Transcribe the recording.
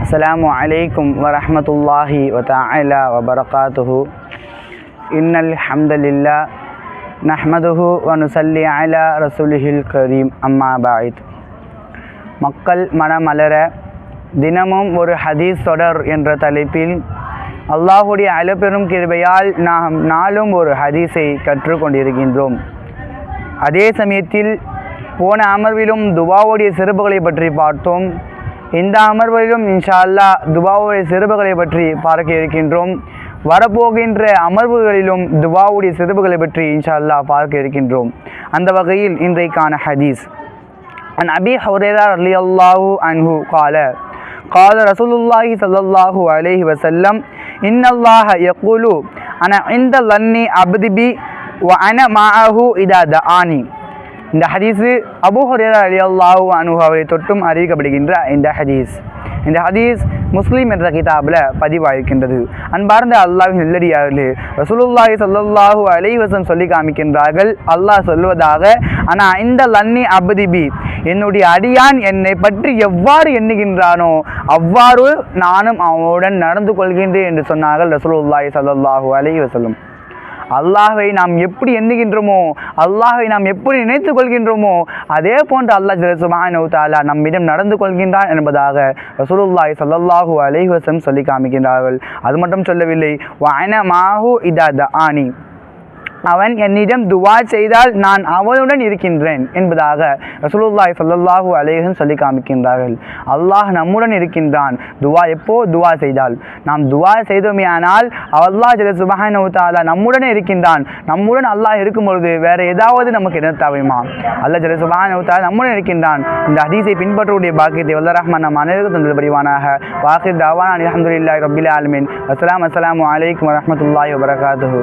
السلام عليكم ورحمة الله وتعالى وبركاته إن الحمد لله نحمده ونصلي على رسوله الكريم أما بعد மக்கள் மனமலர தினமும் ஒரு ஹதீஸ் தொடர் என்ற தலைப்பில் அல்லாஹுடைய அளப்பெரும் கிருபையால் நாம் நாளும் ஒரு ஹதீஸை கற்றுக்கொண்டிருக்கின்றோம். அதே சமயத்தில் போன அமர்விலும் துவாவுடைய சிறப்புகளை பற்றி பார்த்தோம். இந்த அமர்விலும் இன்ஷா அல்லாஹ் துவாவுடைய சிறப்புகளை பற்றி பார்க்க இருக்கின்றோம். வரப்போகின்ற அமர்வுகளிலும் துவாவுடைய சிறப்புகளை பற்றி இன்ஷா அல்லாஹ் பார்க்க இருக்கின்றோம். அந்த வகையில் இன்றைக்கான ஹதீஸ் عن أبي هريرة رضي الله عنه قال رسول الله صلى الله عليه وسلم إن الله يقول أنا عند ظن عبدي بي وأنا معه إذا دعاني. இந்த ஹதீஸு அபூ ஹுரைரா ரலியல்லாஹு அன்ஹு அவரை தொட்டும் அறிவிக்கப்படுகின்ற இந்த ஹதீஸ் முஸ்லீம் என்ற கிதாபில் பதிவாயிருக்கின்றது. அன்பார்ந்த அல்லாஹ்வின் நல்லடியார்களே, ரசூலுல்லாஹி ஸல்லல்லாஹு அலைஹி வஸல்லம் சொல்லி காமிக்கின்றார்கள், அல்லாஹ் சொல்வதாக, ஆனால் இந்த லன்னி அப்திபி, என்னுடைய அடியான் என்னை பற்றி எவ்வாறு எண்ணுகின்றானோ அவ்வாறு நானும் அவனுடன் நடந்து கொள்கின்றேன் என்று சொன்னார்கள் ரசூலுல்லாஹி ஸல்லல்லாஹு அலைஹி வஸல்லம். அல்லாஹ்வை நாம் எப்படி எண்ணுகின்றோமோ, அல்லாஹ்வை நாம் எப்படி நினைத்து கொள்கின்றோமோ, அதே போன்று அல்லாஹ் சுப்ஹானஹு வ தஆலா நம்மிடம் நடந்து கொள்கின்றான் என்பதாக ரசூலுல்லாஹி ஸல்லல்லாஹு அலைஹி வஸல்லம் சொல்லி காமிக்கின்றார்கள். அது மட்டும் சொல்லவில்லை, வஅன மாஹு இதா தஆனி, அவன் என்னிடம் துவா செய்தால் நான் அவனுடன் இருக்கின்றேன் என்பதாக ரசூலுல்லாஹி ஸல்லல்லாஹு அலைஹி வஸல்லம் சொல்லி காமிக்கின்றார்கள். அல்லாஹ் நம்முடன் இருக்கின்றான். துவா செய்தால் நாம் துவா செய்தோமே ஆனால் அல்லாஹ் சுப்ஹானஹு வ தஆலா நம்முடனே இருக்கின்றான். நம்முடன் அல்லாஹ் இருக்கும் பொழுது வேறு ஏதாவது நமக்கு என்ன தேவையுமா? அல்லாஹ் சுப்ஹானஹு வ தஆலா நம்முடன் இருக்கின்றான். இந்த ஹதீஸை பின்பற்றக்கூடிய பாக்கியத்தை வல்ல ரஹ்மான் நம் அனைவருக்கும் தந்தது புரிவானாக. வாஹிர் தஅவானா அல்ஹம்துலில்லாஹி ரப்பில் ஆலமீன். அஸ்ஸலாமு அலைக்கும் வரஹ்மத்துல்லாஹி வபரகாத்துஹு.